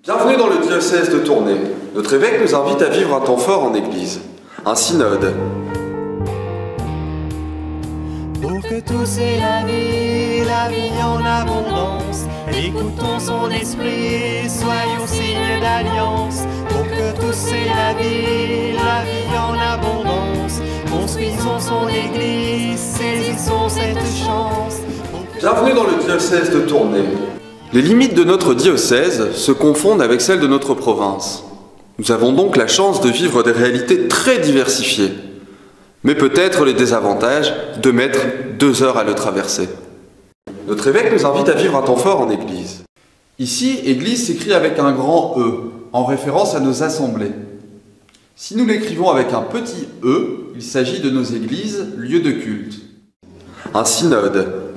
Bienvenue dans le diocèse de Tournai. Notre évêque nous invite à vivre un temps fort en Église, un synode. Pour que tous aient la vie en abondance, écoutons son esprit, soyons signes d'alliance. Pour que tous aient la vie en abondance, construisons son Église, saisissons cette chance. Bienvenue dans le diocèse de Tournai. Les limites de notre diocèse se confondent avec celles de notre province. Nous avons donc la chance de vivre des réalités très diversifiées. Mais peut-être les désavantages de mettre 2 heures à le traverser. Notre évêque nous invite à vivre un temps fort en Église. Ici, Église s'écrit avec un grand E, en référence à nos assemblées. Si nous l'écrivons avec un petit E, il s'agit de nos églises, lieux de culte. Un synode.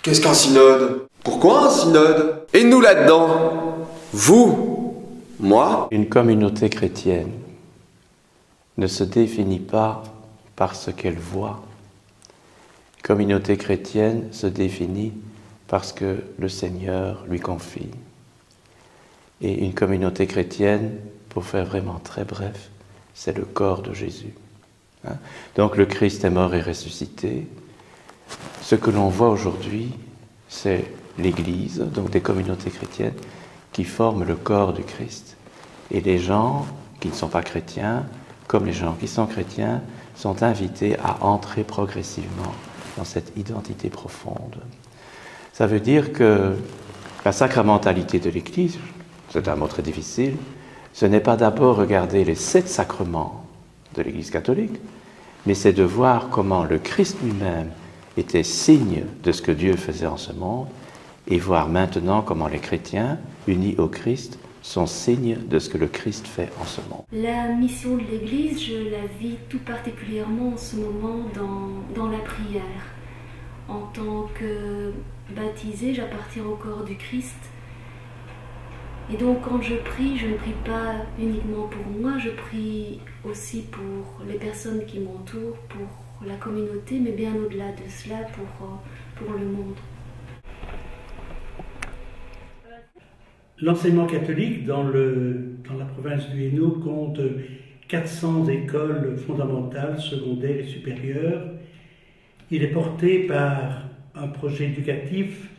Qu'est-ce qu'un synode? Pourquoi un synode? Et nous là-dedans? Vous? Moi? Une communauté chrétienne ne se définit pas par ce qu'elle voit. Une communauté chrétienne se définit parce que le Seigneur lui confie. Et une communauté chrétienne, pour faire vraiment très bref, c'est le corps de Jésus. Donc le Christ est mort et ressuscité. Ce que l'on voit aujourd'hui, c'est l'Église, donc des communautés chrétiennes, qui forment le corps du Christ. Et les gens qui ne sont pas chrétiens, comme les gens qui sont chrétiens, sont invités à entrer progressivement dans cette identité profonde. Ça veut dire que la sacramentalité de l'Église, c'est un mot très difficile, ce n'est pas d'abord regarder les 7 sacrements de l'Église catholique, mais c'est de voir comment le Christ lui-même était signe de ce que Dieu faisait en ce monde, et voir maintenant comment les chrétiens, unis au Christ, sont signes de ce que le Christ fait en ce monde. La mission de l'Église, je la vis tout particulièrement en ce moment dans la prière. En tant que baptisée, j'appartiens au corps du Christ. Et donc quand je ne prie pas uniquement pour moi, je prie aussi pour les personnes qui m'entourent, pour la communauté, mais bien au-delà de cela, pour le monde. L'enseignement catholique dans la province du Hainaut compte 400 écoles fondamentales, secondaires et supérieures. Il est porté par un projet éducatif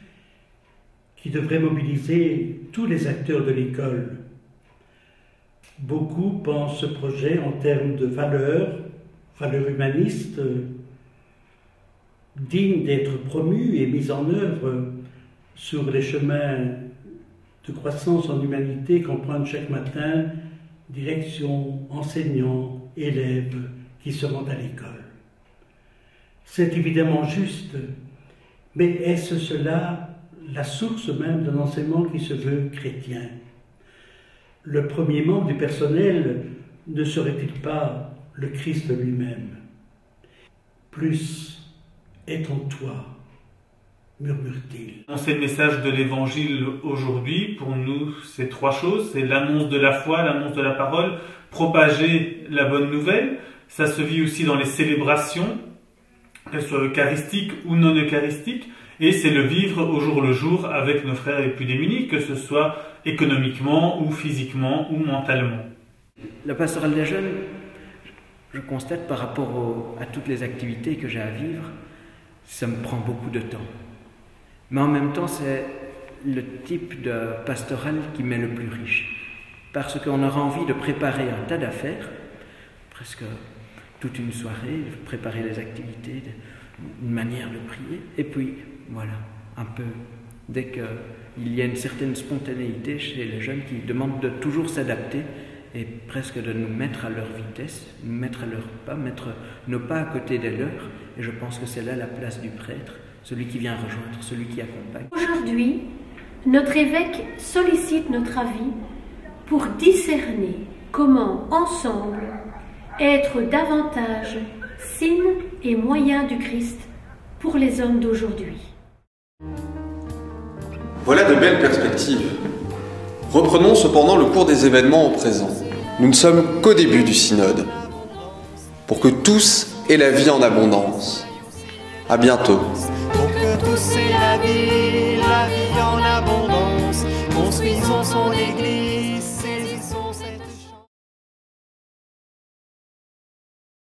qui devrait mobiliser tous les acteurs de l'école. Beaucoup pensent ce projet en termes de valeurs humanistes, dignes d'être promues et mises en œuvre sur les chemins de croissance en humanité qu'empruntent chaque matin direction, enseignants, élèves qui se rendent à l'école. C'est évidemment juste, mais est-ce cela la source même d'un enseignement qui se veut chrétien? Le premier membre du personnel ne serait-il pas le Christ lui-même? Plus est en toi, murmure-t-il. C'est le message de l'Évangile aujourd'hui. Pour nous, c'est 3 choses. C'est l'annonce de la foi, l'annonce de la parole, propager la bonne nouvelle. Ça se vit aussi dans les célébrations, qu'elles soient eucharistiques ou non eucharistiques. Et c'est le vivre au jour le jour avec nos frères les plus démunis, que ce soit économiquement ou physiquement ou mentalement. La pastorale des jeunes, je constate par rapport à toutes les activités que j'ai à vivre, ça me prend beaucoup de temps. Mais en même temps, c'est le type de pastorale qui m'est le plus riche. Parce qu'on aura envie de préparer un tas d'affaires, presque toute une soirée, préparer les activités, une manière de prier. Et puis, voilà, un peu, dès qu'il y a une certaine spontanéité chez les jeunes qui demandent de toujours s'adapter et presque de nous mettre à leur vitesse, nous mettre à leur pas, mettre nos pas à côté des leurs. Et je pense que c'est là la place du prêtre, celui qui vient rejoindre, celui qui accompagne. Aujourd'hui, notre évêque sollicite notre avis pour discerner comment, ensemble, être davantage signe et moyen du Christ pour les hommes d'aujourd'hui. Voilà de belles perspectives. Reprenons cependant le cours des événements au présent. Nous ne sommes qu'au début du synode. Pour que tous aient la vie en abondance. À bientôt. Pour que tous aient la vie en abondance. construisons son Église.